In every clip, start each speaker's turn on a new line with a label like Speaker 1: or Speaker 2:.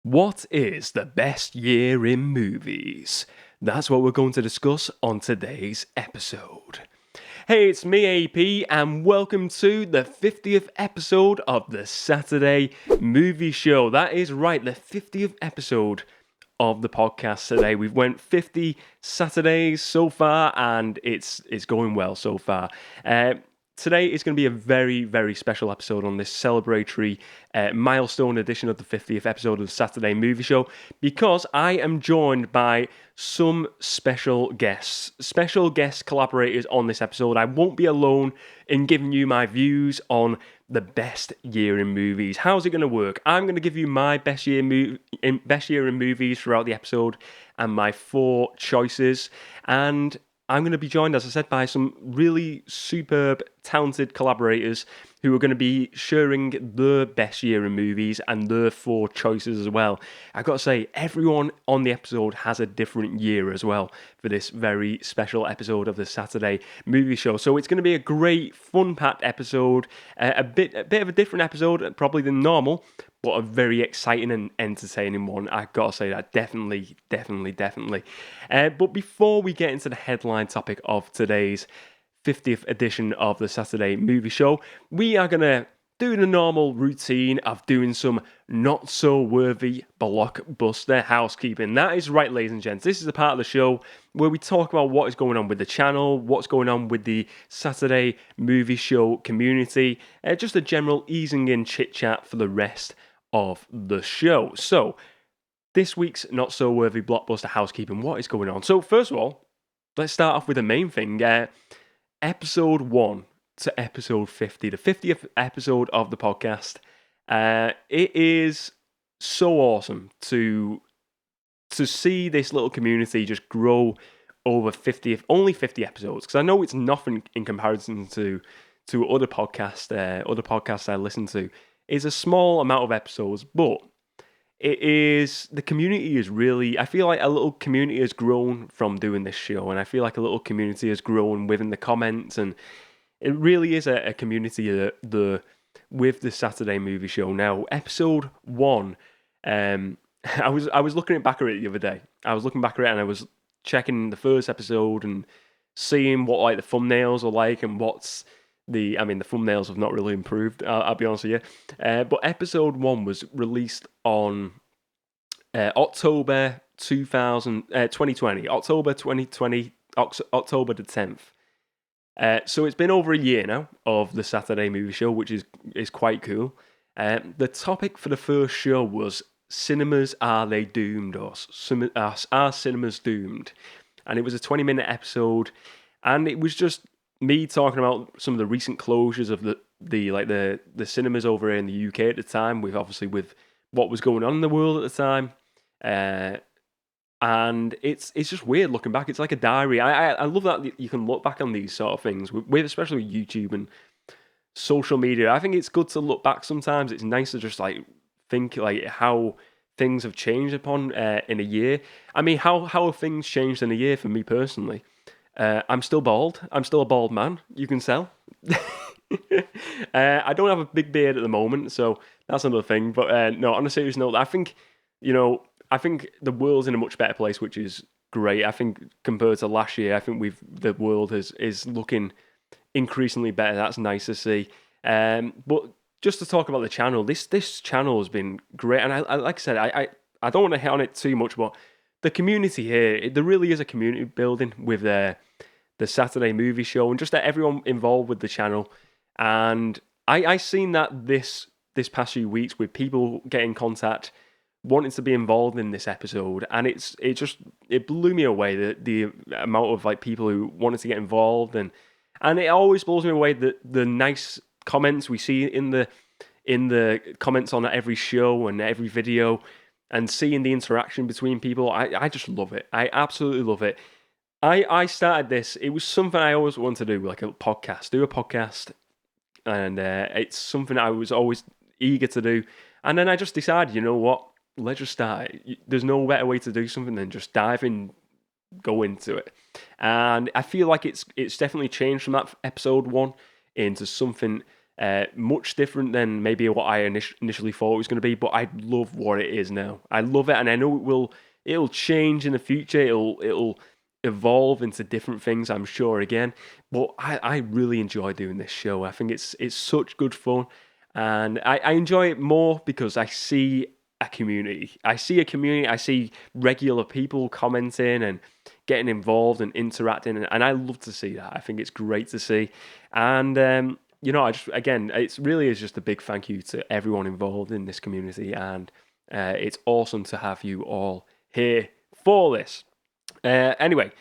Speaker 1: What is the best year in movies? That's what we're going to discuss on today's episode. Hey, it's me, AP, and welcome to the 50th episode of the Saturday Movie Show. That is right, the 50th episode of the podcast today. We've went 50 Saturdays so far, and it's going well so far. Today is going to be a very, very special episode on this celebratory milestone edition of the 50th episode of the Saturday Movie Show, because I am joined by some special guest collaborators on this episode. I won't be alone in giving you my views on the best year in movies. How's it going to work? I'm going to give you my best year in movies throughout the episode and my 4 choices, and I'm going to be joined, as I said, by some really superb, talented collaborators who are going to be sharing their best year in movies and their 4 choices as well. I've got to say, everyone on the episode has a different year as well for this very special episode of the Saturday Movie Show. So it's going to be a great, fun-packed episode, a bit of a different episode probably than normal, but a very exciting and entertaining one. I've got to say that, definitely. But before we get into the headline topic of today's 50th edition of the Saturday Movie Show, we are going to do the normal routine of doing some not-so-worthy blockbuster housekeeping. That is right, ladies and gents. This is the part of the show where we talk about what is going on with the channel, what's going on with the Saturday Movie Show community, just a general easing in chit-chat for the rest of the show. So, this week's not-so-worthy blockbuster housekeeping, what is going on? So, first of all, let's start off with the main thing. Episode 1 to episode 50, the 50th episode of the podcast. It is so awesome to see this little community just grow over only 50 episodes, because I know it's nothing in comparison to other podcasts I listen to. It's a small amount of episodes, but the community is really, I feel like a little community has grown from doing this show, and I feel like a little community has grown within the comments, and it really is a community with the Saturday Movie Show. Now, episode 1, I was looking back at it the other day. I was looking back at it and I was checking the first episode and seeing what like the thumbnails are like and what's the thumbnails have not really improved, I'll be honest with you. But episode 1 was released on October 2020, October 2020, October the 10th. So it's been over a year now of the Saturday Movie Show, which is quite cool. The topic for the first show was Cinemas Are They Doomed? Or Are Cinemas Doomed? And it was a 20-minute episode, and it was just me talking about some of the recent closures of the cinemas over here in the UK at the time, with what was going on in the world at the time. And it's just weird looking back. It's like a diary. I love that you can look back on these sort of things, especially with YouTube and social media. I think it's good to look back sometimes. It's nice to just like think like how things have changed upon in a year. I mean, how have things changed in a year for me personally? I'm still bald. I'm still a bald man. You can tell. I don't have a big beard at the moment, so that's another thing. But no, on a serious note, I think the world's in a much better place, which is great. I think compared to last year, I think the world is looking increasingly better. That's nice to see. But just to talk about the channel, this channel has been great, and I like I said, I don't want to hit on it too much, but the community here, there really is a community building with the Saturday Movie Show, and just that everyone involved with the channel. And I seen that this past few weeks with people getting in contact, wanting to be involved in this episode, and it blew me away, the amount of like people who wanted to get involved, and it always blows me away the nice comments we see in the comments on every show and every video, and seeing the interaction between people. I just love it. I absolutely love it. I started this. It was something I always wanted to do, like do a podcast, and it's something I was always eager to do. And then I just decided, you know what? Let's just start. There's no better way to do something than just dive in, go into it. And I feel like it's definitely changed from that episode 1 into something Much different than maybe what I initially thought it was going to be, but I love what it is now. I love it, and I know it'll change in the future. It'll evolve into different things, I'm sure, again. But I really enjoy doing this show. I think it's such good fun, and I enjoy it more because I see a community. I see regular people commenting and getting involved and interacting, and I love to see that. I think it's great to see, and I just, again, it really is just a big thank you to everyone involved in this community, and it's awesome to have you all here for this. Anyway,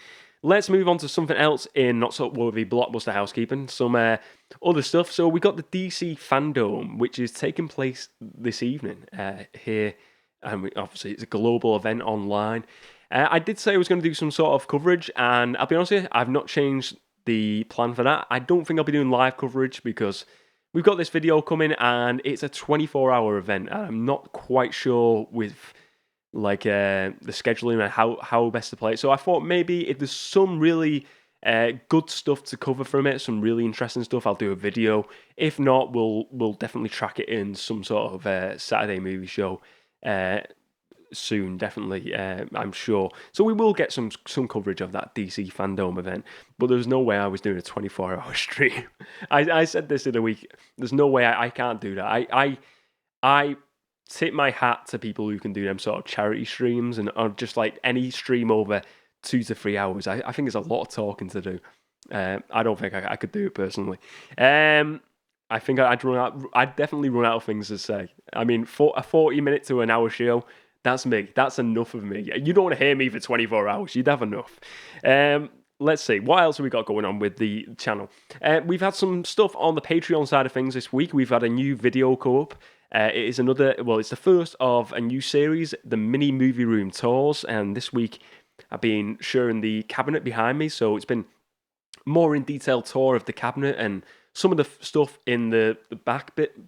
Speaker 1: let's move on to something else in not so worthy Blockbuster housekeeping. Some other stuff. So we got the DC Fandom, which is taking place this evening here, and obviously it's a global event online. I did say I was going to do some sort of coverage, and I'll be honest with you, I've not changed the plan for that. I don't think I'll be doing live coverage because we've got this video coming, and it's a 24-hour event, and I'm not quite sure with the scheduling and how best to play it. So I thought maybe if there's some really good stuff to cover from it, some really interesting stuff, I'll do a video. If not, we'll definitely track it in some sort of Saturday movie show soon, definitely, I'm sure. So we will get some coverage of that DC Fandom event, but there's no way I was doing a 24-hour stream. I said this in a week. There's no way I can't do that. I tip my hat to people who can do them sort of charity streams and or just like any stream over 2 to 3 hours. I think there's a lot of talking to do. I don't think I could do it personally. I think I'd definitely run out of things to say. I mean, for a 40-minute to an hour show, that's me. That's enough of me. You don't want to hear me for 24 hours. You'd have enough. Let's see. What else have we got going on with the channel? We've had some stuff on the Patreon side of things this week. We've had a new video co-op. It's the first of a new series, the Mini Movie Room Tours. And this week, I've been showing the cabinet behind me. So it's been more in detail tour of the cabinet and some of the stuff in the back bit,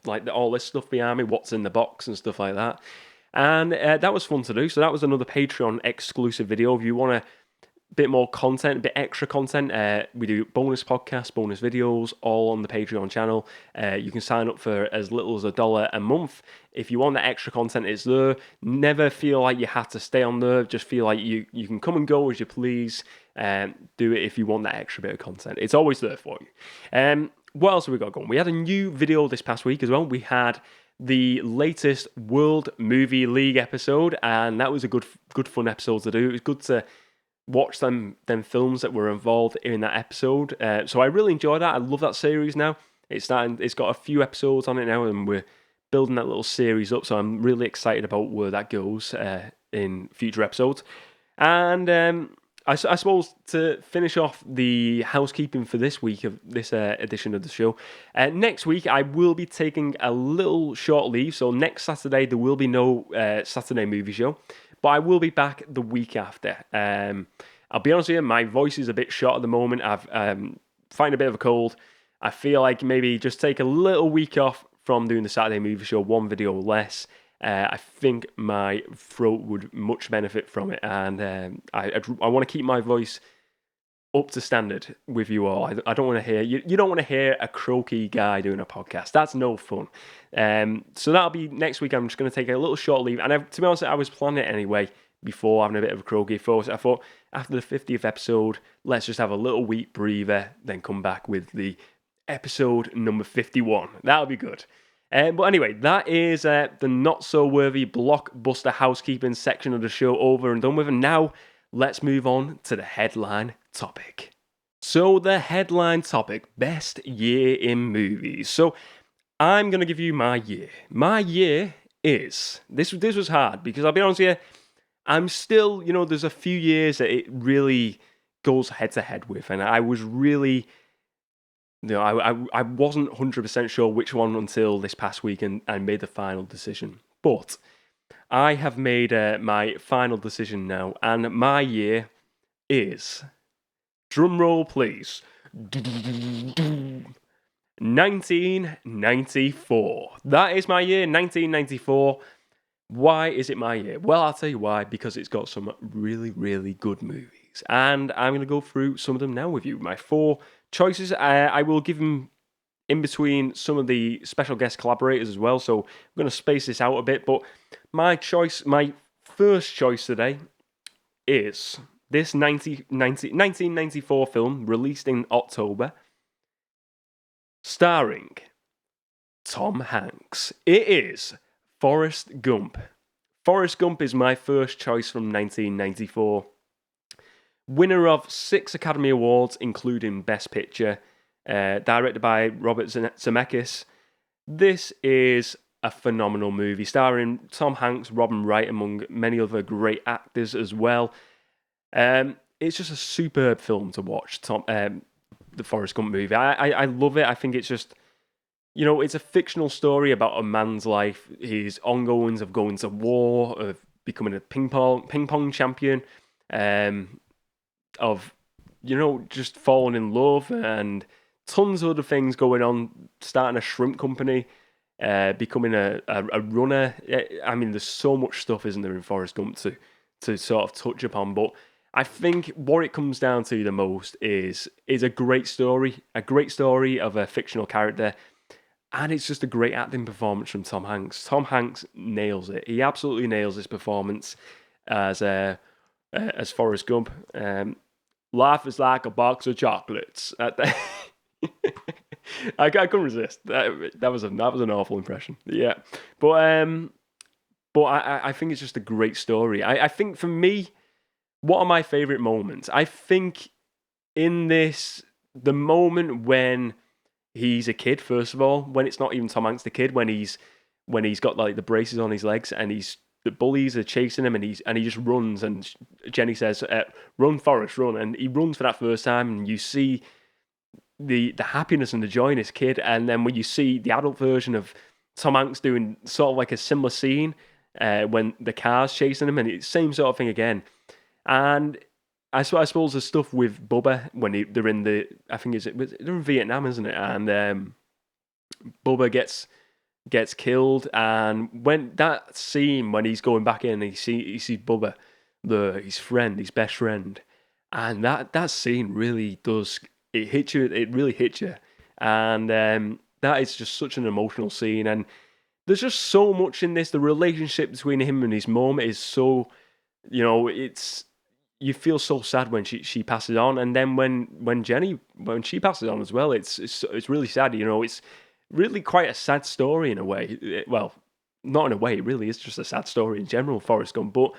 Speaker 1: like all this stuff behind me, what's in the box and stuff like that. And that was fun to do. So that was another Patreon exclusive video. If you want a bit more content, a bit extra content, we do bonus podcasts, bonus videos, all on the Patreon channel. You can sign up for as little as $1 a month. If you want that extra content, it's there. Never feel like you have to stay on there. Just feel like you can come and go as you please. Do it if you want that extra bit of content. It's always there for you. What else have we got going? We had a new video this past week as well. We had the latest World Movie League episode, and that was a good fun episode to do. It was good to watch them films that were involved in that episode. So I really enjoyed that. I love that series now. It's got a few episodes on it now, and we're building that little series up. So I'm really excited about where that goes in future episodes. And I suppose to finish off the housekeeping for this week of this edition of the show, next week I will be taking a little short leave. So next Saturday there will be no Saturday movie show, but I will be back the week after. I'll be honest with you, my voice is a bit shot at the moment. I've fighting a bit of a cold. I feel like maybe just take a little week off from doing the Saturday movie show, one video less. I think my throat would much benefit from it, and I want to keep my voice up to standard with you all. I don't want to hear you don't want to hear a croaky guy doing a podcast. That's no fun. So that'll be next week. I'm just going to take a little short leave, and to be honest, I was planning it anyway before having a bit of a croaky throat. I thought after the 50th episode, let's just have a little week breather, then come back with the episode number 51. That'll be good. But anyway, that is the not-so-worthy Blockbuster housekeeping section of the show over and done with. And now, let's move on to the headline topic. So, the headline topic, best year in movies. So, I'm going to give you my year. My year is... This was hard, because I'll be honest with you, I'm still, there's a few years that it really goes head-to-head with. And I was really... I wasn't 100% sure which one until this past week, and I made the final decision. But I have made my final decision now, and my year is, drum roll please, 1994. That is my year, 1994. Why is it my year? Well, I'll tell you why, because it's got some really, really good movies. And I'm going to go through some of them now with you. My 4 choices, I will give them in between some of the special guest collaborators as well, so I'm going to space this out a bit. But my first choice today is this 1994 film released in October, starring Tom Hanks. It is Forrest Gump. Forrest Gump is my first choice from 1994. Winner of 6 Academy Awards, including Best Picture, directed by Robert Zemeckis. This is a phenomenal movie, starring Tom Hanks, Robin Wright, among many other great actors as well. It's just a superb film to watch, the Forrest Gump movie. I love it. I think it's just, it's a fictional story about a man's life, his ongoings of going to war, of becoming a ping pong champion, of, just falling in love, and tons of other things going on, starting a shrimp company, becoming a runner. I mean, there's so much stuff, isn't there, in Forrest Gump to sort of touch upon, but I think what it comes down to the most is a great story of a fictional character, and it's just a great acting performance from Tom Hanks. Tom Hanks nails it. He absolutely nails this performance as Forrest Gump. Life is like a box of chocolates. I couldn't resist. That was an awful impression. Yeah, but I think it's just a great story. I think for me, what are my favorite moments? I think in this, the moment when he's a kid, first of all, when it's not even Tom Hanks the kid, when he's got like the braces on his legs and the bullies are chasing him, and he just runs, and Jenny says, "Run, Forrest, run!" And he runs for that first time, and you see the happiness and the joy in his kid. And then when you see the adult version of Tom Hanks doing sort of like a similar scene when the car's chasing him, and it's the same sort of thing again. And I suppose the stuff with Bubba when they're in they're in Vietnam, isn't it? And Bubba gets killed, and when that scene when he's going back in, he sees Bubba, his friend, his best friend, and that scene really does hit you. It really hits you, and that is just such an emotional scene. And there's just so much in this. The relationship between him and his mom is so, you feel so sad when she passes on, and then when she passes on as well, it's really sad. It's really quite a sad story in a way. Well, not in a way, it really is just a sad story in general, Forrest Gump. But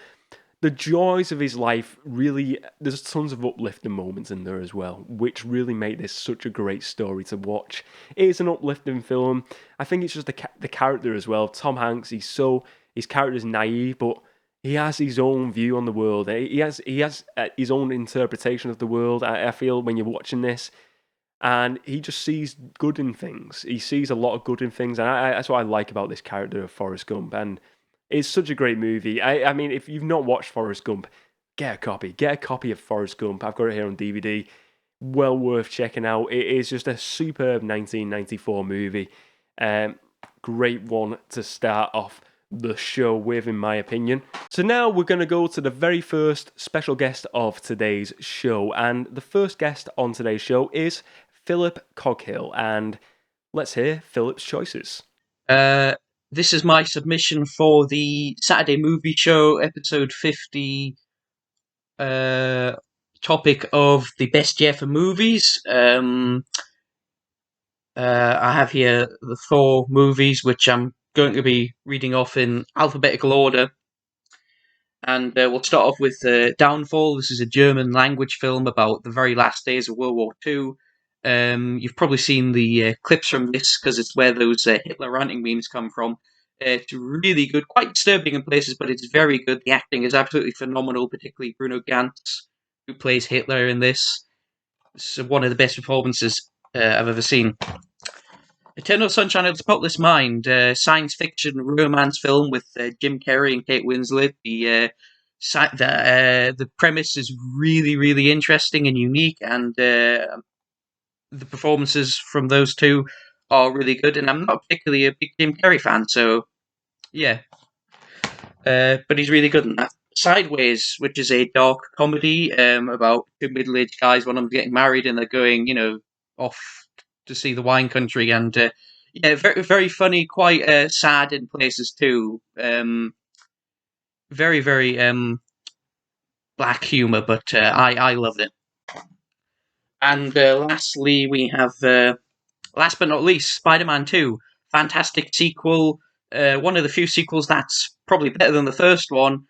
Speaker 1: the joys of his life, really, there's tons of uplifting moments in there as well, which really make this such a great story to watch. It is an uplifting film. I think it's just the character as well. Tom Hanks, his character's naive, but he has his own view on the world. He has his own interpretation of the world. I feel when you're watching this, and he just sees good in things. He sees a lot of good in things, and that's what I like about this character of Forrest Gump. And it's such a great movie. I mean, if you've not watched Forrest Gump, get a copy. Get a copy of Forrest Gump. I've got it here on DVD. Well worth checking out. It is just a superb 1994 movie. Great one to start off the show with, in my opinion. So now we're going to go to the very first special guest of today's show. And the first guest on today's show is Philip Coghill. And let's hear Philip's choices.
Speaker 2: This is my submission for the Saturday Movie Show, episode 50, topic of the best year for movies. I have here the 4 movies, which I'm going to be reading off in alphabetical order. And we'll start off with Downfall. This is a German language film about the very last days of World War II. You've probably seen the clips from this because it's where those Hitler ranting memes come from. It's really good, quite disturbing in places, but it's very good. The acting is absolutely phenomenal, particularly Bruno Ganz, who plays Hitler in this. It's one of the best performances I've ever seen. Eternal Sunshine of the Spotless Mind, science fiction romance film with Jim Carrey and Kate Winslet. The premise is really, really interesting and unique, and the performances from those two are really good. And I'm not particularly a big Jim Carrey fan, so yeah, but he's really good in that. Sideways, which is a dark comedy about 2 middle-aged guys. One of them's getting married, and they're going, off to see the wine country, and yeah, very very funny, quite sad in places too. Very very black humor, but I loved it. And lastly, we have last but not least, Spider-Man 2, fantastic sequel. One of the few sequels that's probably better than the first one.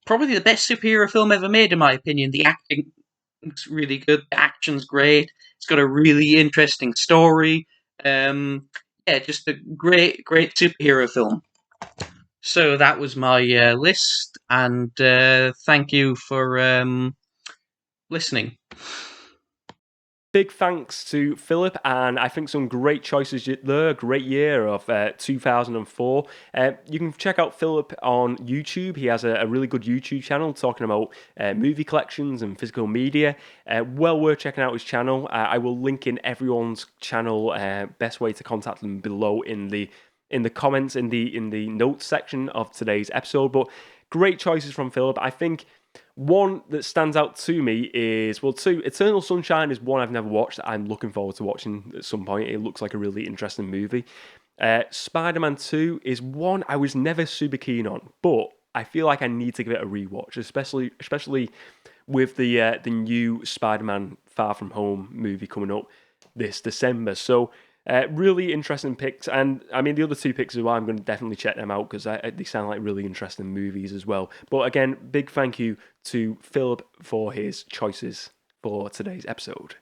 Speaker 2: Probably the best superhero film ever made, in my opinion. The acting's really good. The action's great. It's got a really interesting story. Yeah, just a great, great superhero film. So that was my list, and thank you for listening.
Speaker 1: Big thanks to Philip, and I think some great choices there. Great year of 2004. You can check out Philip on YouTube. He has a really good YouTube channel talking about movie collections and physical media. Well worth checking out his channel. I will link in everyone's channel. Best way to contact them below in the comments in the notes section of today's episode. But great choices from Philip. I think one that stands out to me is, well, two, Eternal Sunshine is one I've never watched. I'm looking forward to watching at some point. It looks like a really interesting movie. Spider-Man 2 is one I was never super keen on, but I feel like I need to give it a rewatch, especially with the new Spider-Man Far From Home movie coming up this December. So really interesting picks, and I mean the other two picks as well. I'm going to definitely check them out because they sound like really interesting movies as well. But again, big thank you to Philip for his choices for today's episode.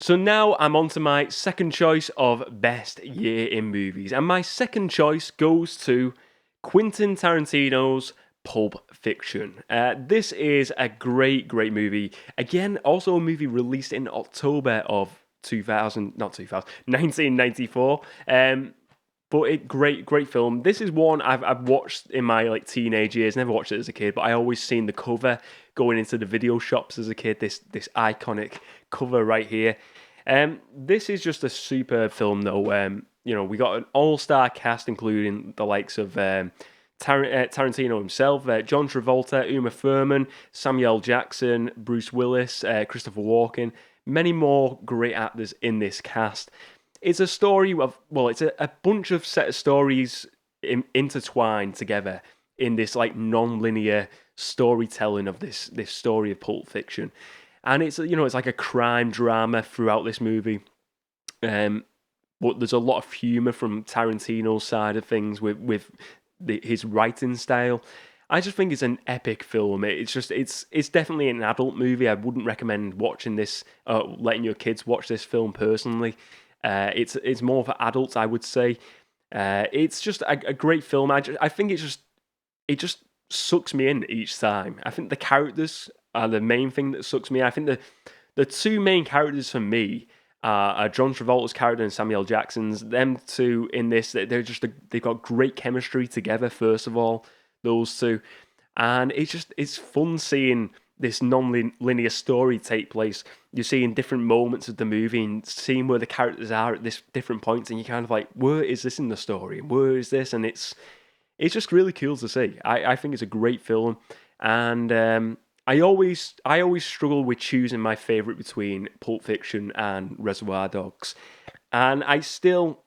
Speaker 1: So now I'm on to my second choice of best year in movies, and my second choice goes to Quentin Tarantino's Pulp Fiction. This is a great movie. Again, also a movie released in October of 1994. But great film. This is one I've watched in my teenage years. Never watched it as a kid, but I always seen the cover going into the video shops as a kid. This iconic cover right here. This is just a superb film, though. We got an all-star cast, including the likes of Tarantino himself, John Travolta, Uma Thurman, Samuel Jackson, Bruce Willis, Christopher Walken. Many more great actors in this cast. It's a story of, it's a bunch of set of stories intertwined together in this non-linear storytelling of this story of Pulp Fiction. And it's like a crime drama throughout this movie. But there's a lot of humor from Tarantino's side of things with his writing style. I just think it's an epic film. It's definitely an adult movie. I wouldn't recommend watching this, letting your kids watch this film personally. It's more for adults, I would say. It's just a great film. I think it just sucks me in each time. I think the characters are the main thing that sucks me in. I think the two main characters for me are John Travolta's character and Samuel Jackson's. Them two in this, they've got great chemistry together. First of all, those two, and it's fun seeing this non-linear story take place. You're seeing different moments of the movie and seeing where the characters are at this different points, and you're kind of like, where is this in the story? Where is this? And it's just really cool to see. I think it's a great film, and I always struggle with choosing my favorite between Pulp Fiction and Reservoir Dogs, and I still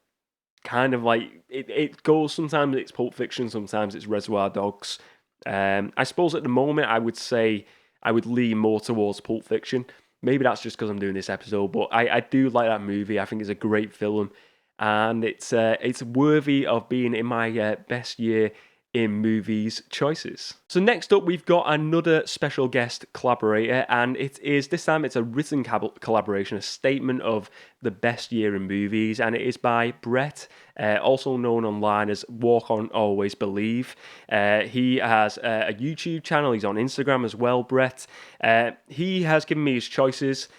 Speaker 1: kind of it goes. Sometimes it's Pulp Fiction, sometimes it's Reservoir Dogs. I suppose at the moment I would say I would lean more towards Pulp Fiction. Maybe that's just because I'm doing this episode, but I do like that movie. I think it's a great film, and it's worthy of being in my best year in movies choices. So next up, we've got another special guest collaborator, and this time it's a written collaboration, a statement of the best year in movies, and it is by Brett, also known online as WalkonAlwaysBelieve. He has a YouTube channel. He's on Instagram as well, Brett. He has given me his choices.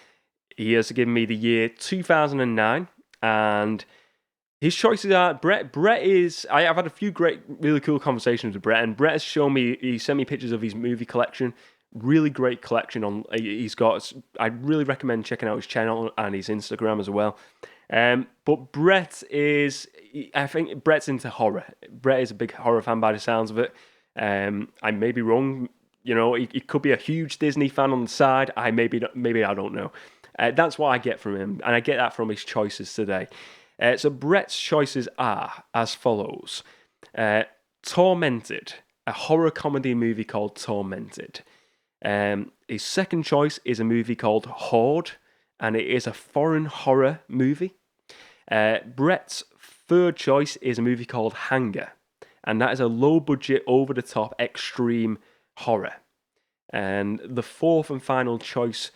Speaker 1: He has given me the year 2009, and his choices are Brett. I've had a few really cool conversations with Brett, and Brett has shown me. He sent me pictures of his movie collection. Really great collection he's got. I really recommend checking out his channel and his Instagram as well. But I think Brett's into horror. Brett is a big horror fan by the sounds of it. I may be wrong. He could be a huge Disney fan on the side. Maybe I don't know. That's what I get from him, and I get that from his choices today. So Brett's choices are as follows. Tormented, a horror comedy movie called Tormented. His second choice is a movie called Horde, and it is a foreign horror movie. Brett's third choice is a movie called Hanger, and that is a low-budget, over-the-top, extreme horror. And the fourth and final choice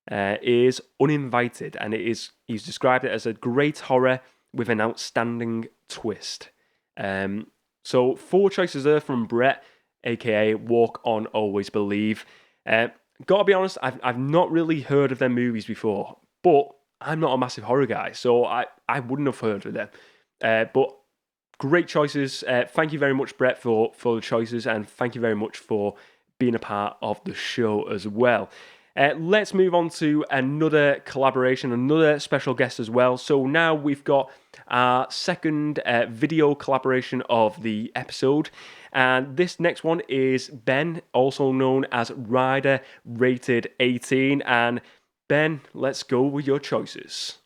Speaker 1: is Uninvited, and he's described it as a great horror with an outstanding twist. So 4 choices there from Brett, aka Walk On Always Believe. Gotta be honest, I've not really heard of their movies before, but I'm not a massive horror guy, so I wouldn't have heard of them. But great choices. Thank you very much, Brett, for the choices, and thank you very much for being a part of the show as well. Let's move on to another collaboration, another special guest as well. So now we've got our second video collaboration of the episode. And this next one is Ben, also known as Rider Rated 18. And Ben, let's go with your choices.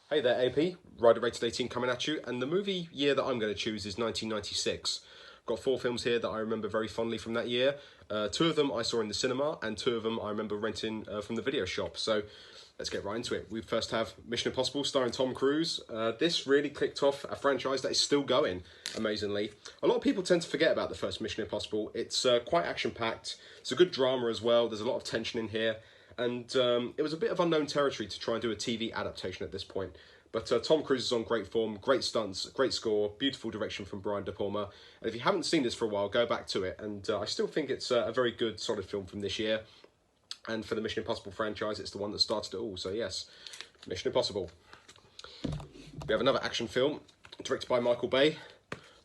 Speaker 3: Hey there, AP. Rider Rated 18 coming at you. And the movie year that I'm going to choose is 1996. I've got 4 films here that I remember very fondly from that year. 2 of them I saw in the cinema, and 2 of them I remember renting from the video shop. So let's get right into it. We first have Mission Impossible starring Tom Cruise. This really kicked off a franchise that is still going, amazingly. A lot of people tend to forget about the first Mission Impossible. It's quite action-packed. It's a good drama as well. There's a lot of tension in here. And it was a bit of unknown territory to try and do a TV adaptation at this point. But Tom Cruise is on great form, great stunts, great score, beautiful direction from Brian De Palma. And if you haven't seen this for a while, go back to it. And I still think it's a very good, solid film from this year. And for the Mission Impossible franchise, it's the one that started it all. So yes, Mission Impossible. We have another action film, directed by Michael Bay,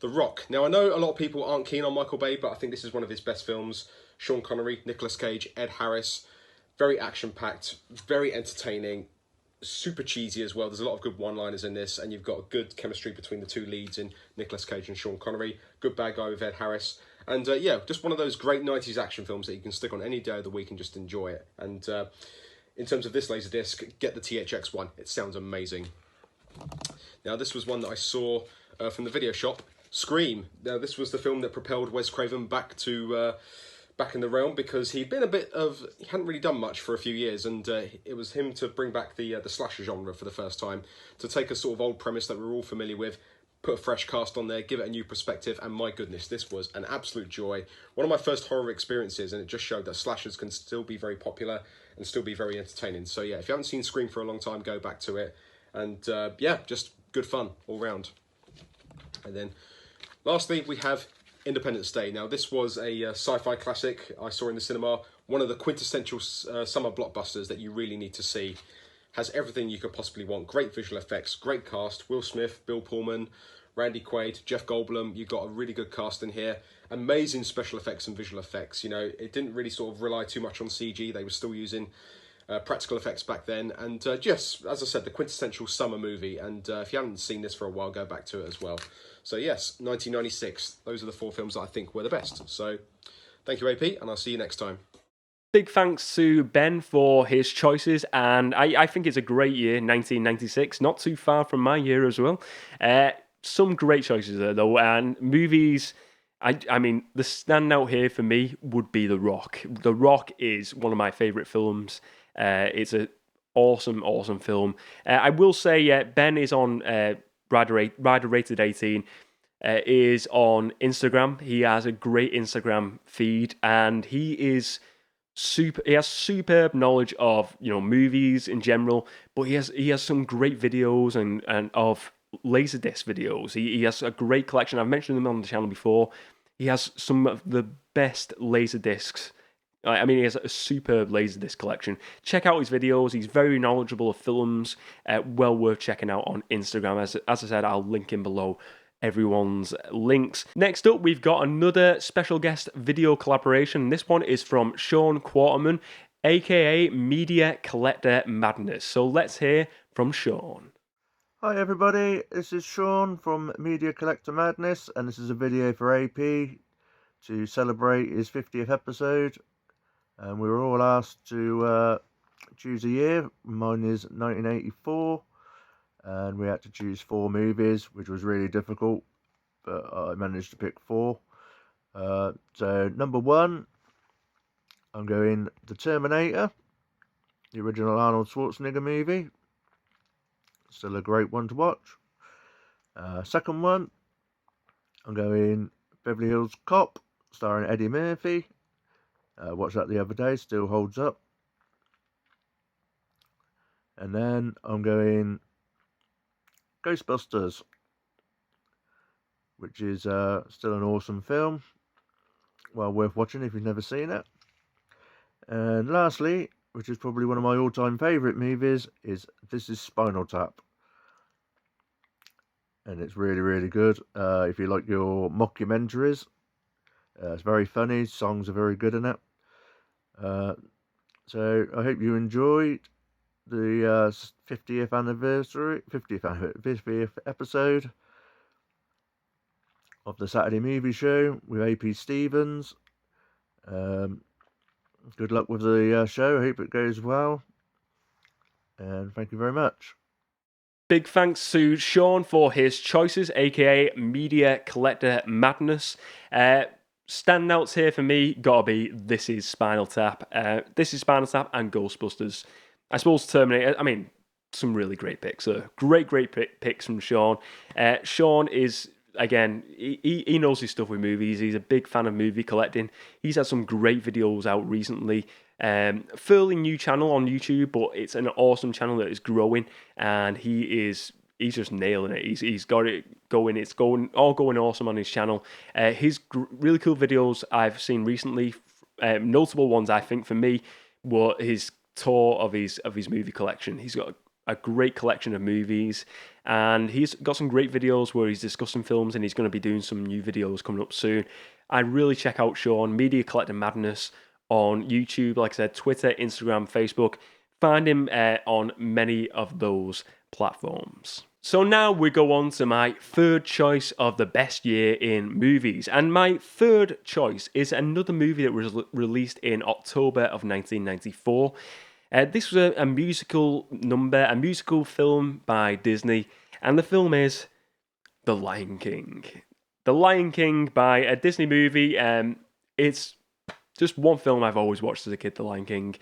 Speaker 3: The Rock. Now, I know a lot of people aren't keen on Michael Bay, but I think this is one of his best films. Sean Connery, Nicolas Cage, Ed Harris. Very action-packed, very entertaining, super cheesy as well. There's a lot of good one-liners in this, and you've got a good chemistry between the 2 leads in Nicolas Cage and Sean Connery. Good bad guy with Ed Harris. And yeah, just one of those great 90s action films that you can stick on any day of the week and just enjoy it. And in terms of this Laserdisc, get the THX one. It sounds amazing. Now, this was one that I saw from the video shop. Scream. Now, this was the film that propelled Wes Craven back in the realm, because he hadn't really done much for a few years, and it was him to bring back the slasher genre for the first time, to take a sort of old premise that we're all familiar with, put a fresh cast on there, give it a new perspective, and my goodness, this was an absolute joy. One of my first horror experiences, and it just showed that slashers can still be very popular and still be very entertaining. So yeah, if you haven't seen Scream for a long time, go back to it, and yeah, just good fun all round. And then lastly, we have Independence Day. Now, this was a sci-fi classic I saw in the cinema. One of the quintessential summer blockbusters that you really need to see. Has everything you could possibly want. Great visual effects, great cast. Will Smith, Bill Pullman, Randy Quaid, Jeff Goldblum. You've got a really good cast in here. Amazing special effects and visual effects. You know, it didn't really sort of rely too much on CG. They were still using practical effects back then. And just, as I said, the quintessential summer movie. And if you haven't seen this for a while, go back to it as well. So yes, 1996. Those are the 4 films that I think were the best. So thank you, AP, and I'll see you next time.
Speaker 1: Big thanks to Ben for his choices, and I think it's a great year, 1996. Not too far from my year as well. Some great choices there, though, and movies. I mean, the standout here for me would be The Rock. The Rock is one of my favourite films. It's an awesome film. I will say Ben is on Rider Rated 18, is on Instagram. He has a great Instagram feed, and he has superb knowledge of movies in general, but he has some great videos and of Laserdisc videos. He has a great collection. I've mentioned them on the channel before. He has some of the best Laserdiscs. I mean, he has a superb Laserdisc collection. Check out his videos. He's very knowledgeable of films. Well worth checking out on Instagram. As I said, I'll link him below everyone's links. Next up, we've got another special guest video collaboration. This one is from Sean Quarterman, aka Media Collector Madness. So let's hear from Sean.
Speaker 4: Hi everybody, this is Sean from Media Collector Madness, and this is a video for AP to celebrate his 50th episode. And we were all asked to choose a year. Mine is 1984, and we had to choose 4 movies, which was really difficult, but I managed to pick 4. So number 1, I'm going The Terminator, the original Arnold Schwarzenegger movie. Still a great one to watch. Second one, I'm going Beverly Hills Cop, starring Eddie Murphy. Watched that the other day, still holds up. And then I'm going Ghostbusters, which is still an awesome film. Well worth watching if you've never seen it. And lastly, which is probably one of my all-time favourite movies, is This Is Spinal Tap. And it's really, really good. If you like your mockumentaries, it's very funny. Songs are very good in it. So I hope you enjoyed the 50th episode of the Saturday Movie Show with AP Stevens. Good luck with the show. I hope it goes well. And thank you very much.
Speaker 1: Big thanks to Sean for his choices, aka Media Collector Madness. Standouts here for me gotta be This Is Spinal Tap. This Is Spinal Tap and Ghostbusters. I suppose Terminator. I mean, some really great picks. Great picks from Sean. Sean is, again, he knows his stuff with movies. He's a big fan of movie collecting. He's had some great videos out recently. Fairly new channel on YouTube, but it's an awesome channel that is growing, and he's just nailing it. He's got it going. It's going awesome on his channel. His really cool videos I've seen recently, notable ones I think for me, were his tour of his movie collection. He's got a great collection of movies, and he's got some great videos where he's discussing films, and he's going to be doing some new videos coming up soon. I'd really check out Sean, Media Collector Madness, on YouTube, like I said, Twitter, Instagram, Facebook. Find him on many of those platforms. So now we go on to my third choice of the best year in movies. And my third choice is another movie that was released in October of 1994. This was a musical film by Disney, and the film is The Lion King. The Lion King by a Disney movie. It's just one film I've always watched as a kid, The Lion King.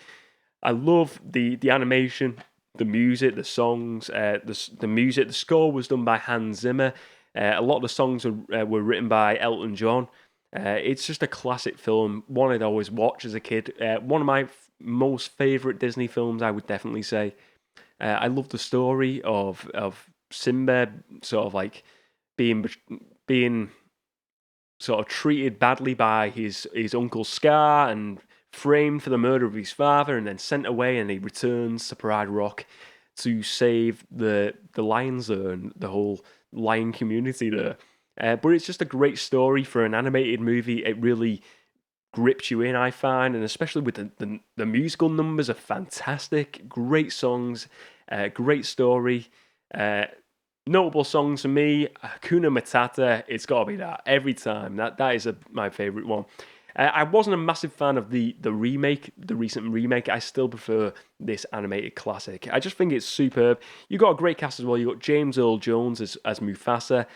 Speaker 1: I love the animation, the music, the songs, the music. The score was done by Hans Zimmer. A lot of the songs were written by Elton John. It's just a classic film, one I'd always watch as a kid. One of my most favourite Disney films, I would definitely say. I love the story of Simba sort of like being sort of treated badly by his uncle Scar and framed for the murder of his father, and then sent away, and he returns to Pride Rock to save the lions there and the whole lion community there. But it's just a great story for an animated movie. It really grips you in, I find, and especially with the musical numbers are fantastic. Great songs, great story. Notable songs for me, Hakuna Matata, it's got to be that every time. That is my favourite one. I wasn't a massive fan of the remake, the recent remake. I still prefer this animated classic. I just think it's superb. You've got a great cast as well. You've got James Earl Jones as Mufasa.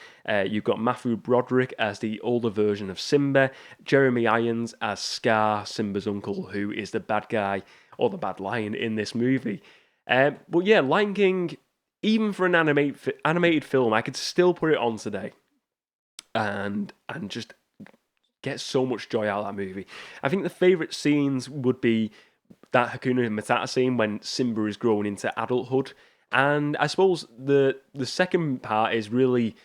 Speaker 1: You've got Matthew Broderick as the older version of Simba. Jeremy Irons as Scar, Simba's uncle, who is the bad guy or the bad lion in this movie. But yeah, Lion King, even for an animated film, I could still put it on today and just get so much joy out of that movie. I think the favourite scenes would be that Hakuna Matata scene when Simba is growing into adulthood. And I suppose the second part is really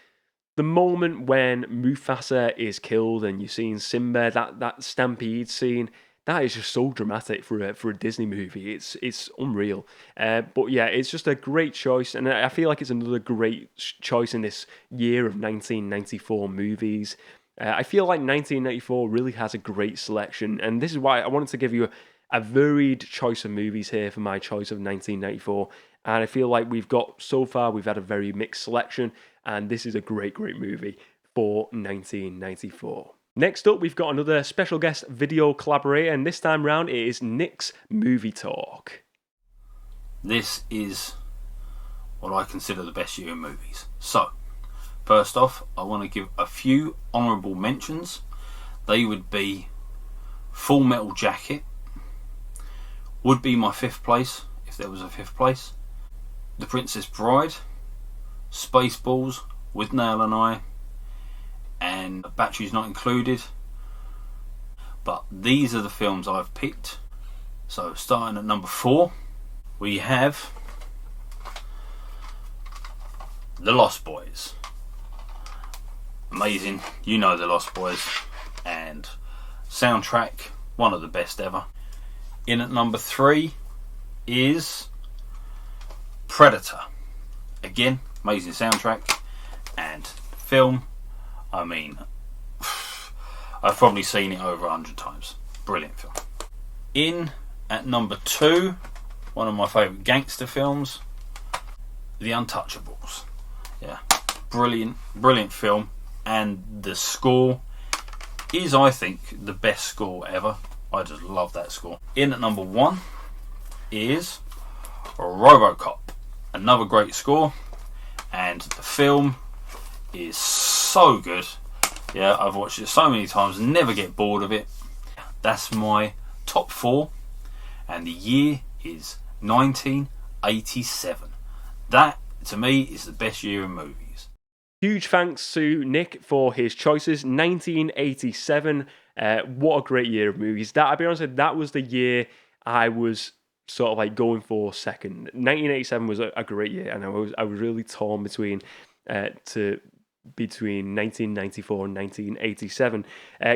Speaker 1: the moment when Mufasa is killed and you're seeing Simba, that stampede scene. That is just so dramatic for a Disney movie. It's unreal. But yeah, it's just a great choice, and I feel like it's another great choice in this year of 1994 movies. I feel like 1994 really has a great selection, and this is why I wanted to give you a varied choice of movies here for my choice of 1994. And I feel like we've had a very mixed selection, and this is a great movie for 1994. Next up, we've got another special guest video collaborator, and this time round it is Nick's Movie Talk.
Speaker 5: this is what I consider the best year in movies. So, first off, I want to give a few honourable mentions. They would be Full Metal Jacket, would be my 5th place, if there was a 5th place. The Princess Bride, Spaceballs, With Nail and I, and Batteries Not Included. But these are the films I've picked. So starting at number 4, we have The Lost Boys. Amazing, you know The Lost Boys, and soundtrack, one of the best ever. In at number 3 is Predator. Again, amazing soundtrack, and film, I mean, I've probably seen it over 100 times. Brilliant film. In at number 2, one of my favourite gangster films, The Untouchables. Yeah, brilliant film, and the score is, I think, the best score ever. I just love that score. In at number 1 is RoboCop. Another great score, and the film is so good. Yeah, I've watched it so many times, never get bored of it. That's my top 4, and the year is 1987. That, to me, is the best year in movies.
Speaker 1: Huge thanks to Nick for his choices. 1987, what a great year of movies. That, I'll be honest, that was the year I was sort of like going for second. 1987 was a great year, and I was really torn between 1994 and 1987.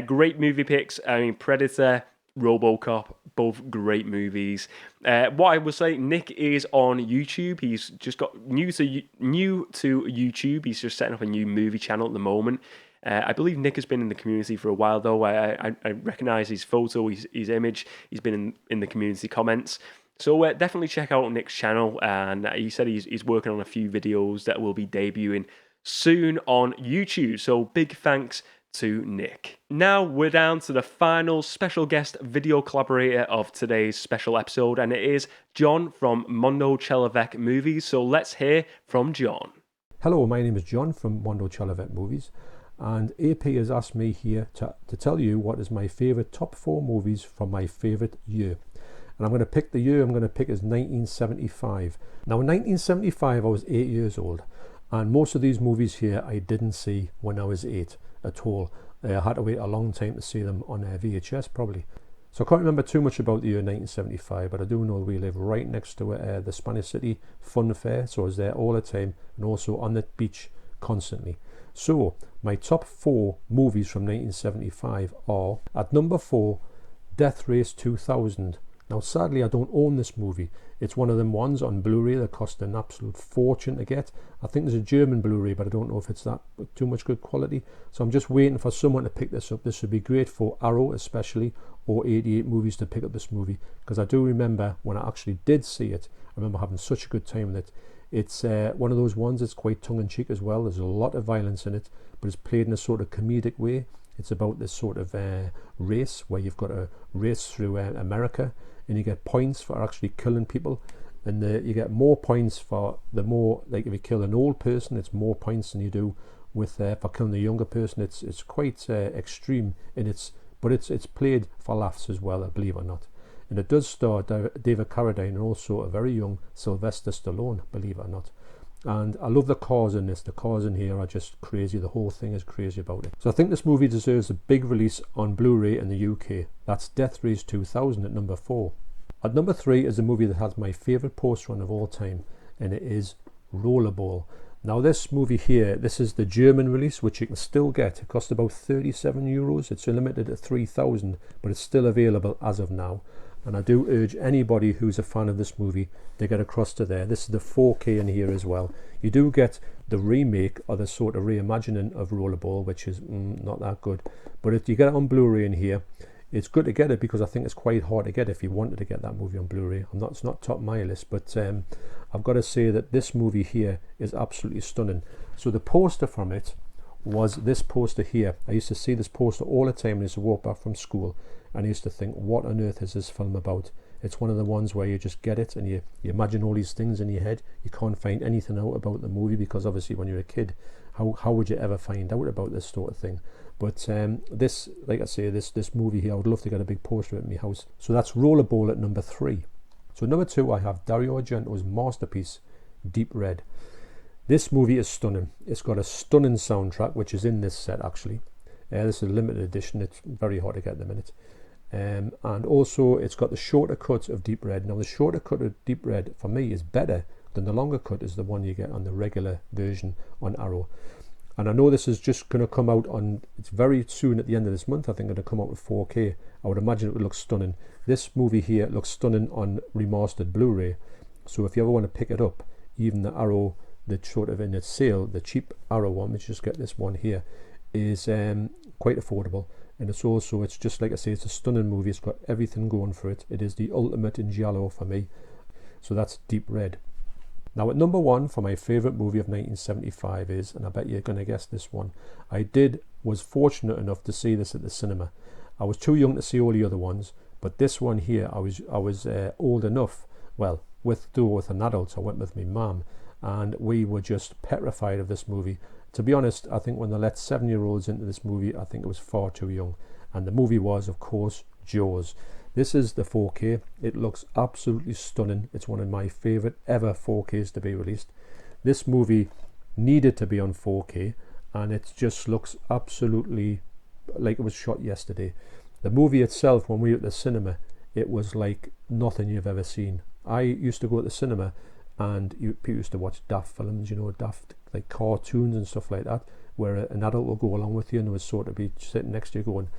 Speaker 1: Great movie picks. I mean, Predator, RoboCop, both great movies. What I will say, Nick is on YouTube. He's just got new to YouTube. He's just setting up a new movie channel at the moment. I believe Nick has been in the community for a while, though. I recognise his photo, his image. He's been in the community comments. So definitely check out Nick's channel. And he said he's working on a few videos that will be debuting soon on YouTube. So big thanks to Nick. Now we're down to the final special guest video collaborator of today's special episode, and it is John from Mondo, Chelloveck Movies. So let's hear from John.
Speaker 6: Hello, my name is John from Mondo, Chelloveck Movies, and AP has asked me here to tell you what is my favourite top 4 movies from my favourite year. And I'm going to pick the year I'm going to pick is 1975. Now in 1975 I was 8 years old, and most of these movies here I didn't see when I was 8 at all. I had to wait a long time to see them on VHS probably. So I can't remember too much about the year 1975, but I do know we live right next to the Spanish City Fun Fair, so I was there all the time and also on the beach constantly. So my top 4 movies from 1975 are, at number 4, Death Race 2000. Now sadly I don't own this movie. It's one of them ones on Blu-ray that cost an absolute fortune to get. I think there's a German Blu-ray, but I don't know if it's that too much good quality. So I'm just waiting for someone to pick this up. This would be great for Arrow especially, or 88 Movies to pick up this movie, because I do remember when I actually did see it, I remember having such a good time with it. It's one of those ones that's quite tongue-in-cheek as well. There's a lot of violence in it, but it's played in a sort of comedic way. It's about this sort of race where you've got to race through America, and you get points for actually killing people, and you get more points for the more, like if you kill an old person, it's more points than you do with for killing a younger person. It's quite extreme in its, but it's played for laughs as well, believe it or not. And it does star David Carradine and also a very young Sylvester Stallone, believe it or not. And I love the cars in this. The cars in here are just crazy. The whole thing is crazy about it. So I think this movie deserves a big release on Blu-ray in the UK. That's Death Race 2000 at number 4. At number 3 is a movie that has my favourite poster run of all time, and it is Rollerball. Now this movie here, this is the German release, which you can still get. It costs about €37. It's limited at 3,000, but it's still available as of now. And I do urge anybody who's a fan of this movie to get across to there. This is the 4K in here as well. You do get the remake or the sort of reimagining of Rollerball, which is not that good. But if you get it on Blu-ray in here, it's good to get it, because I think it's quite hard to get if you wanted to get that movie on Blu-ray. It's not top of my list, but I've got to say that this movie here is absolutely stunning. So the poster from it was this poster here. I used to see this poster all the time when I used to walk back from school, and I used to think, what on earth is this film about? It's one of the ones where you just get it and you imagine all these things in your head. You can't find anything out about the movie because obviously when you're a kid, how would you ever find out about this sort of thing? But this, like I say, this movie here, I would love to get a big poster of it in my house. So that's Rollerball at number 3. So number 2, I have Dario Argento's masterpiece, Deep Red. This movie is stunning. It's got a stunning soundtrack, which is in this set actually. This is a limited edition. It's very hard to get at the minute. And also it's got the shorter cut of Deep Red. Now the shorter cut of Deep Red for me is better than the longer cut is the one you get on the regular version on Arrow. And I know this is just going to come out on, it's very soon at the end of this month, I think, going to come out with 4K. I would imagine it would look stunning. This movie here looks stunning on remastered Blu-ray. So if you ever want to pick it up, even the Arrow, the sort of in its sale, the cheap Arrow one, let's just get this one here, is quite affordable. And it's also, it's just like I say, it's a stunning movie. It's got everything going for it. It is the ultimate in giallo for me. So that's Deep Red. Now at number 1 for my favourite movie of 1975 is, and I bet you're going to guess this one, was fortunate enough to see this at the cinema. I was too young to see all the other ones, but this one here, I was old enough, well, with an adult. I went with my mum, and we were just petrified of this movie. To be honest, I think when they let 7-year-olds into this movie, I think it was far too young. And the movie was, of course, Jaws. This is the 4K. It looks absolutely stunning. It's one of my favourite ever 4Ks to be released. This movie needed to be on 4K, and it just looks absolutely like it was shot yesterday. The movie itself, when we were at the cinema, it was like nothing you've ever seen. I used to go to the cinema and people used to watch daft films, daft like cartoons and stuff like that, where an adult will go along with you and would sort of be sitting next to you going,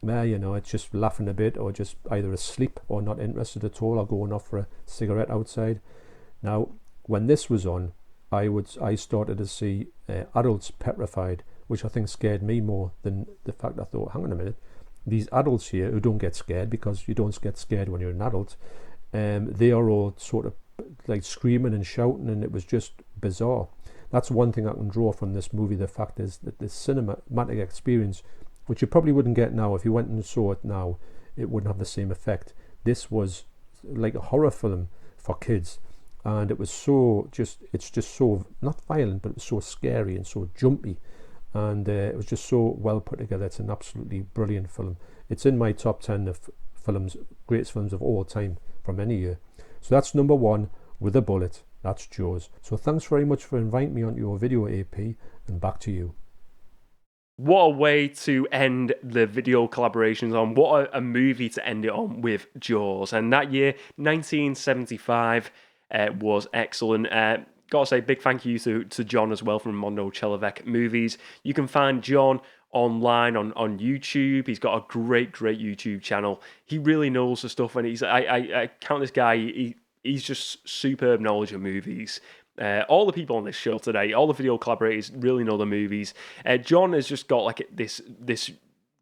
Speaker 6: it's just laughing a bit or just either asleep or not interested at all or going off for a cigarette outside. Now, when this was on, I started to see adults petrified, which I think scared me more than the fact I thought, hang on a minute, these adults here who don't get scared, because you don't get scared when you're an adult, they are all sort of like screaming and shouting, and it was just bizarre. That's one thing I can draw from this movie. The fact is that the cinematic experience, which you probably wouldn't get now if you went and saw it now, it wouldn't have the same effect. This was like a horror film for kids, and it was it's just so not violent, but it was so scary and so jumpy, and it was just so well put together. It's an absolutely brilliant film. It's in my top 10 of greatest films of all time from any year. So that's number 1 with a bullet. That's Jaws. So thanks very much for inviting me onto your video, AP, and back to you.
Speaker 1: What a way to end the video collaborations on. What a movie to end it on with Jaws. And that year, 1975, was excellent. Gotta say, big thank you to John as well from Mondo Chelloveck Movies. You can find John online on YouTube. He's got a great YouTube channel. He really knows the stuff, and I count this guy, he's just superb knowledge of movies. All the people on this show today, all the video collaborators really know the movies. John has just got like this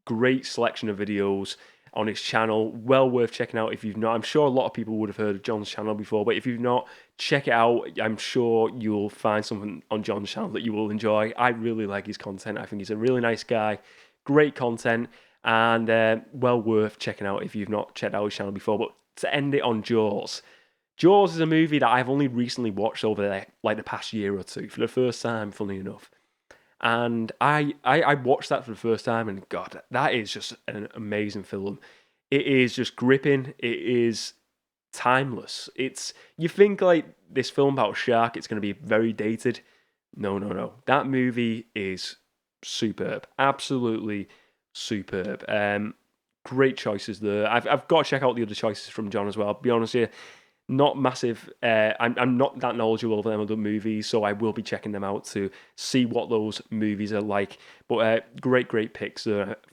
Speaker 1: great selection of videos on his channel. Well worth checking out if you've not. I'm sure a lot of people would have heard of John's channel before, but if you've not, check it out. I'm sure you'll find something on John's channel that you will enjoy. I really like his content. I think he's a really nice guy. Great content, and well worth checking out if you've not checked out his channel before. But to end it on Jaws. Jaws is a movie that I've only recently watched over like the past year or two for the first time, funnily enough. And I watched that for the first time, and God, that is just an amazing film. It is just gripping. It is timeless. You think like this film about a shark, it's going to be very dated. No. That movie is superb. Absolutely superb. Great choices there. I've got to check out the other choices from John as well. I'll be honest here. Not massive. I'm not that knowledgeable of them other movies, so I will be checking them out to see what those movies are like. But great picks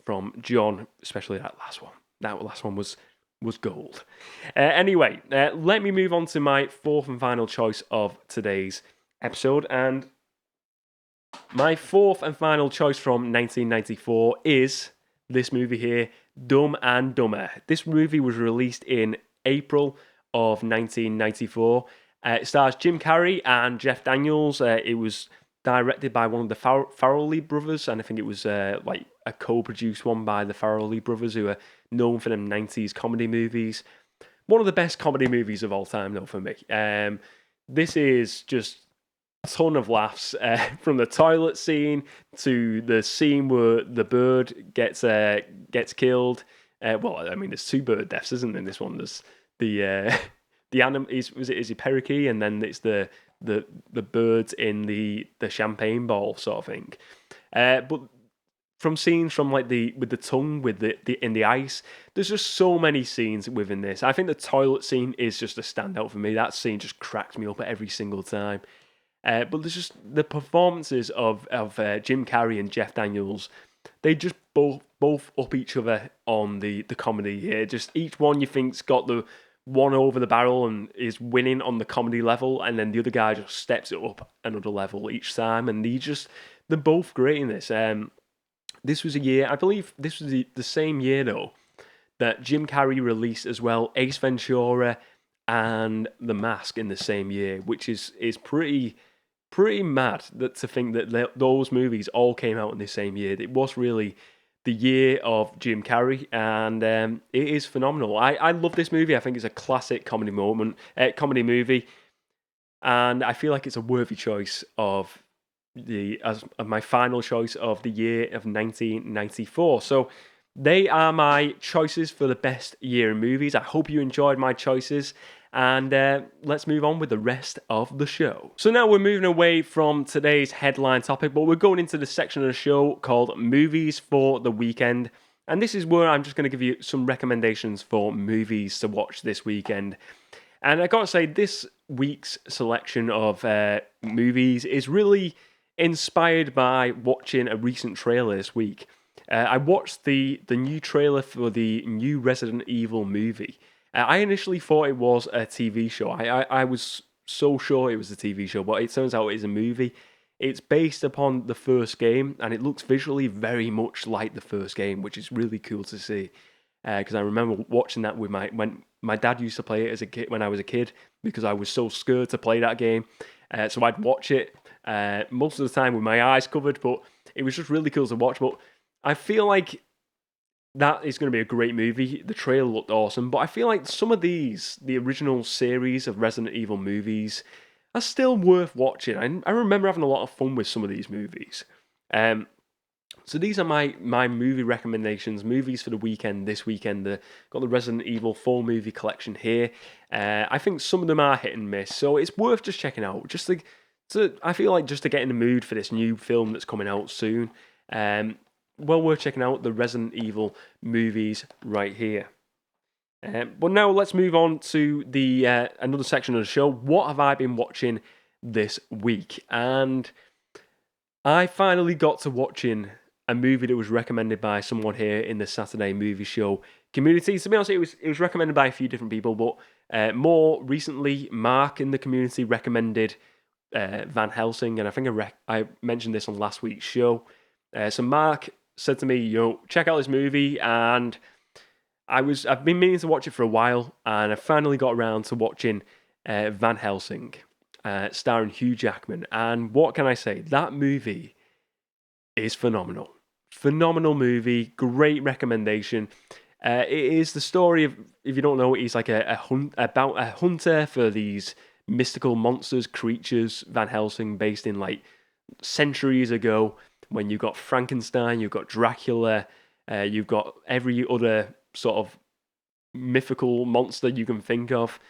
Speaker 1: from John, especially that last one. That last one was gold. Anyway, let me move on to my 4th and final choice of today's episode. And my 4th and final choice from 1994 is this movie here, Dumb and Dumber. This movie was released in April of 1994. It stars Jim Carrey and Jeff Daniels. It was directed by one of the Farrelly brothers, and I think it was like a co-produced one by the Farrelly brothers, who are known for them 90s comedy movies. one of the best comedy movies of all time, though, for me. This is just a ton of laughs, from the toilet scene to the scene where the bird gets killed. Well, I mean, there's 2 bird deaths, isn't there, in this one? There's the animal is he parakeet, and then it's the birds in the champagne ball sort of thing. But from scenes from like with the tongue with the in the ice, there's just so many scenes within this. I think the toilet scene is just a standout for me. That scene just cracks me up every single time. But there's just the performances of Jim Carrey and Jeff Daniels. They just both up each other on the comedy here. Just each one you think's got the one over the barrel and is winning on the comedy level, and then the other guy just steps it up another level each time. And they're both great in this. This was a year, I believe this was the same year though, that Jim Carrey released as well Ace Ventura and The Mask in the same year, which is pretty mad to think that those movies all came out in the same year. It was really the year of Jim Carrey, and it is phenomenal. I love this movie. I think it's a classic comedy movie, and I feel like it's a worthy choice of my final choice of the year of 1994. So they are my choices for the best year in movies. I hope you enjoyed my choices, and let's move on with the rest of the show. So now we're moving away from today's headline topic, but we're going into the section of the show called Movies for the Weekend. And this is where I'm just going to give you some recommendations for movies to watch this weekend. And I gotta say, this week's selection of movies is really inspired by watching a recent trailer this week. I watched the new trailer for the new Resident Evil movie. I initially thought it was a TV show. I was so sure it was a TV show, but it turns out it is a movie. It's based upon the first game, and it looks visually very much like the first game, which is really cool to see. Because I remember watching that with when my dad used to play it as a kid when I was a kid, because I was so scared to play that game. So I'd watch it most of the time with my eyes covered, but it was just really cool to watch. But I feel like that is going to be a great movie. The trailer looked awesome, but I feel like some of the original series of Resident Evil movies are still worth watching. I remember having a lot of fun with some of these movies. So these are my movie recommendations, movies for the weekend this weekend. Got the Resident Evil 4 movie collection here. I think some of them are hit and miss, so it's worth just checking out. I feel like just to get in the mood for this new film that's coming out soon. Well worth checking out the Resident Evil movies right here. But now let's move on to the another section of the show. What have I been watching this week? And I finally got to watching a movie that was recommended by someone here in the Saturday Movie Show community. To be honest, it was recommended by a few different people, but more recently, Mark in the community recommended Van Helsing, and I think I mentioned this on last week's show. So Mark said to me, check out this movie, and I've been meaning to watch it for a while, and I finally got around to watching Van Helsing, starring Hugh Jackman. And what can I say? That movie is phenomenal. Phenomenal movie, great recommendation. It is the story of, if you don't know, he's like about a hunter for these mystical monsters, creatures, Van Helsing, based in like centuries ago, when you've got Frankenstein, you've got Dracula, you've got every other sort of mythical monster you can think of.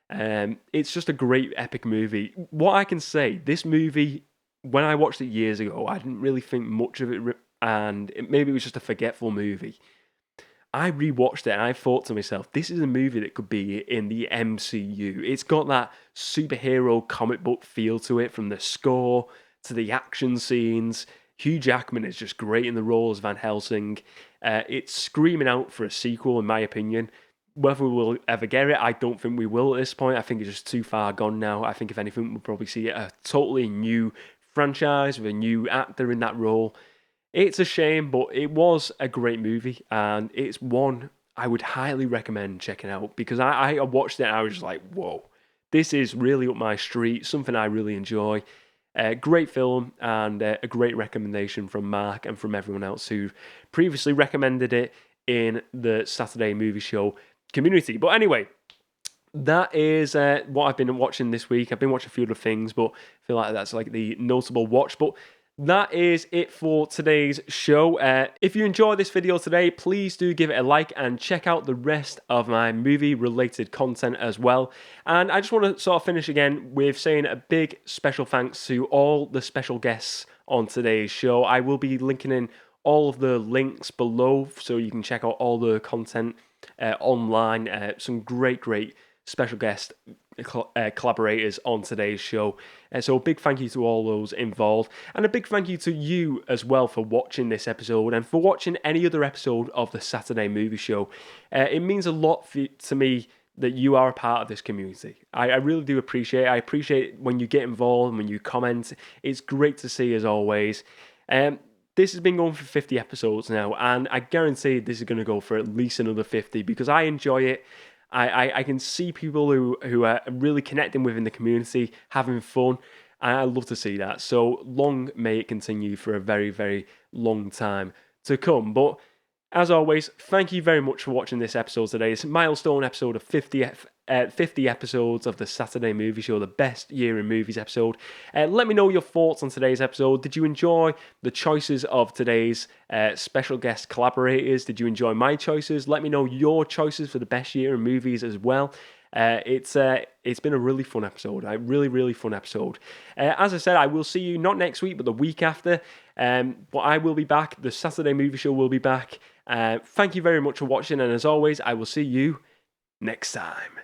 Speaker 1: It's just a great epic movie. What I can say, this movie, when I watched it years ago, I didn't really think much of it, and maybe it was just a forgetful movie. I rewatched it and I thought to myself, this is a movie that could be in the MCU. It's got that superhero comic book feel to it, from the score to the action scenes. Hugh Jackman is just great in the role as Van Helsing. It's screaming out for a sequel, in my opinion. Whether we'll ever get it, I don't think we will at this point. I think it's just too far gone now. I think if anything, we'll probably see a totally new franchise with a new actor in that role. It's a shame, but it was a great movie, and it's one I would highly recommend checking out, because I watched it and I was just like, whoa, this is really up my street, something I really enjoy. Great film, and a great recommendation from Mark and from everyone else who previously recommended it in the Saturday Movie Show community. But anyway, that is what I've been watching this week. I've been watching a few other things, but I feel like that's like the notable watch. But that is it for today's show. If you enjoyed this video today, please do give it a like and check out the rest of my movie-related content as well. And I just want to sort of finish again with saying a big special thanks to all the special guests on today's show. I will be linking in all of the links below so you can check out all the content online. Some great special guest collaborators on today's show. So a big thank you to all those involved, and a big thank you to you as well for watching this episode and for watching any other episode of the Saturday Movie Show. It means a lot to me that you are a part of this community. I really do appreciate it. I appreciate when you get involved and when you comment. It's great to see as always. This has been going for 50 episodes now, and I guarantee this is going to go for at least another 50 because I enjoy it. I can see people who are really connecting within the community, having fun, and I love to see that. So long may it continue for a very, very long time to come. But as always, thank you very much for watching this episode today. It's a milestone episode of 50 episodes of the Saturday Movie Show, the best year in movies episode. Let me know your thoughts on today's episode. Did you enjoy the choices of today's special guest collaborators? Did you enjoy my choices? Let me know your choices for the best year in movies as well. It's been a really fun episode. A really fun episode. As I said, I will see you not next week, but the week after. But I will be back. The Saturday Movie Show will be back. Thank you very much for watching, and as always, I will see you next time.